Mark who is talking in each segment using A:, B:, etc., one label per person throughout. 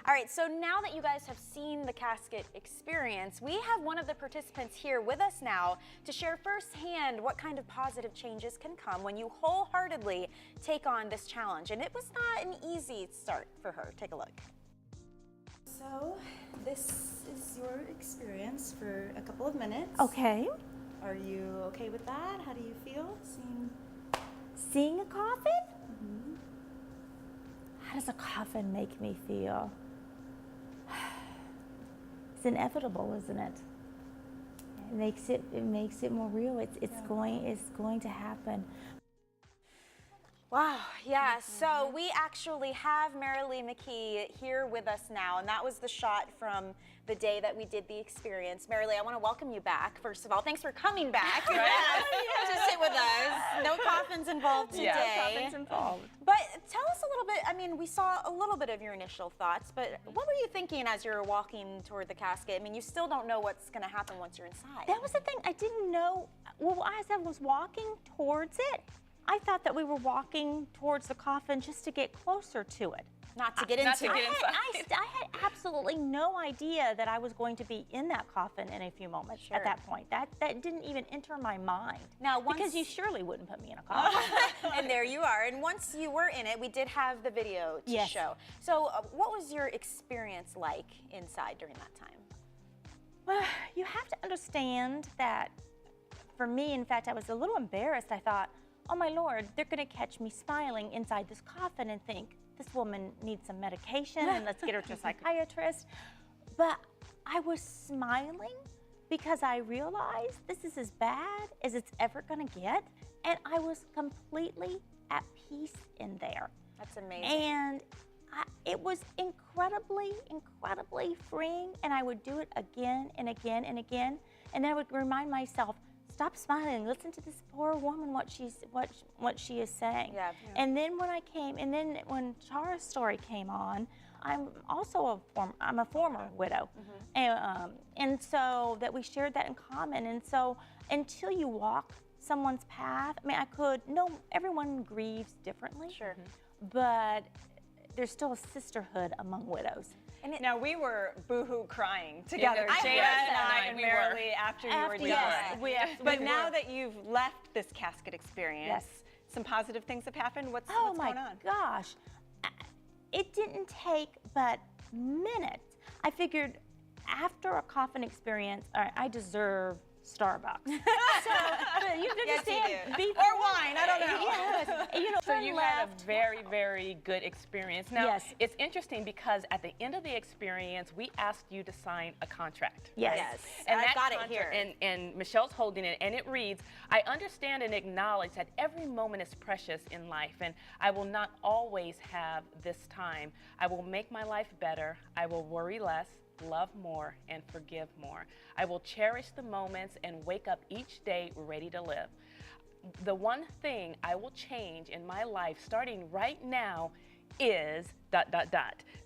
A: All right, so now that you guys have seen the casket experience, we have one of the participants here with us now to share firsthand what kind of positive changes can come when you wholeheartedly take on this challenge. And it was not an easy start for her. Take a look.
B: So, this is your experience for a couple of minutes.
C: Okay.
B: Are you okay with that? How do you feel
C: Seeing a coffin? Mm-hmm. How does a coffin make me feel? It's inevitable, isn't it? It makes it more real. It's going to happen.
A: Wow, yeah, so we actually have Maralee McKee here with us now, and that was the shot from the day that we did the experience. Maralee, I want to welcome you back, first of all. Thanks for coming back to sit with us. No coffins involved today.
C: Yeah, no coffins involved.
A: But tell us a little bit, I mean, we saw a little bit of your initial thoughts, but what were you thinking as you were walking toward the casket? I mean, you still don't know what's going to happen once you're inside.
C: That was the thing. I didn't know. Well, as I was walking towards it, I thought that we were walking towards the coffin just to get closer to it.
A: Not to get into it.
C: I had absolutely no idea that I was going to be in that coffin in a few moments at that point. That didn't even enter my mind.
A: Now,
C: because you surely wouldn't put me in a coffin.
A: And there you are. And once you were in it, we did have the video to show. So what was your experience like inside during that time?
C: Well, you have to understand that for me, in fact, I was a little embarrassed. I thought, oh my Lord, they're going to catch me smiling inside this coffin and think, this woman needs some medication and let's get her to a psychiatrist. But I was smiling because I realized this is as bad as it's ever going to get. And I was completely at peace in there.
A: That's amazing.
C: And it was incredibly, incredibly freeing. And I would do it again and again and again. And then I would remind myself, stop smiling. Listen to this poor woman, what she is saying.
A: Yeah.
C: And then when Chara's story came on, I'm also a former widow, and so that we shared that in common. And so until you walk someone's path, I mean, everyone grieves differently.
A: Sure.
C: But there's still a sisterhood among widows.
D: Now, we were boohoo crying together,
A: I
D: Jada and I and
A: we
D: Maralee, after you were done.
C: But
D: now that you've left this casket experience, some positive things have happened. What's going on?
C: Oh my gosh. It didn't take but minutes. I figured after a coffin experience, all right, I deserve Starbucks. So you understand,
D: or wine, I don't know.
C: Yes.
E: So you had a very, very good experience. Now, it's interesting because at the end of the experience, we asked you to sign a contract.
C: Yes.
A: And I've got it here.
E: And Michelle's holding it, and it reads, I understand and acknowledge that every moment is precious in life, and I will not always have this time. I will make my life better. I will worry less, love more, and forgive more. I will cherish the moments and wake up each day ready to live. The one thing I will change in my life starting right now is ...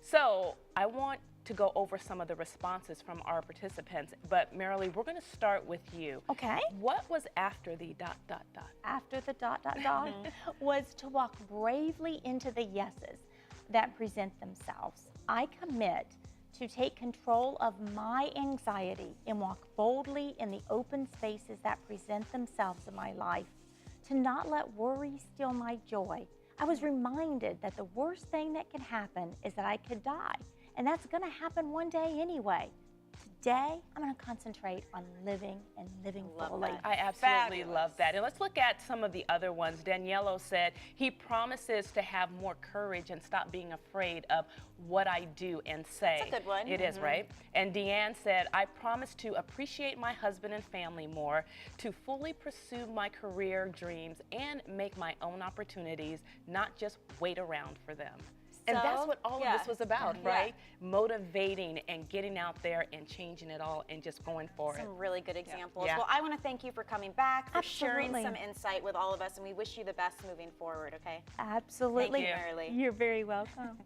E: So I want to go over some of the responses from our participants, but Maralee, we're going to start with you.
C: Okay.
E: What was after the ...
C: After the ... was to walk bravely into the yeses that present themselves. I commit to take control of my anxiety and walk boldly in the open spaces that present themselves in my life, to not let worry steal my joy. I was reminded that the worst thing that can happen is that I could die, and that's going to happen one day anyway. Today, I'm going to concentrate on living and living fully.
E: I absolutely love that. And let's look at some of the other ones. Daniello said he promises to have more courage and stop being afraid of what I do and say.
A: That's a good one.
E: It is, right? And Deanne said, I promise to appreciate my husband and family more, to fully pursue my career dreams and make my own opportunities, not just wait around for them. And that's what all of this was about, right? Motivating and getting out there and changing it all and just going for it.
A: Some really good examples. Well, I want to thank you for coming back, for sharing some insight with all of us, and we wish you the best moving forward, okay?
C: Absolutely.
A: Thank you, Maralee.
C: You're very welcome.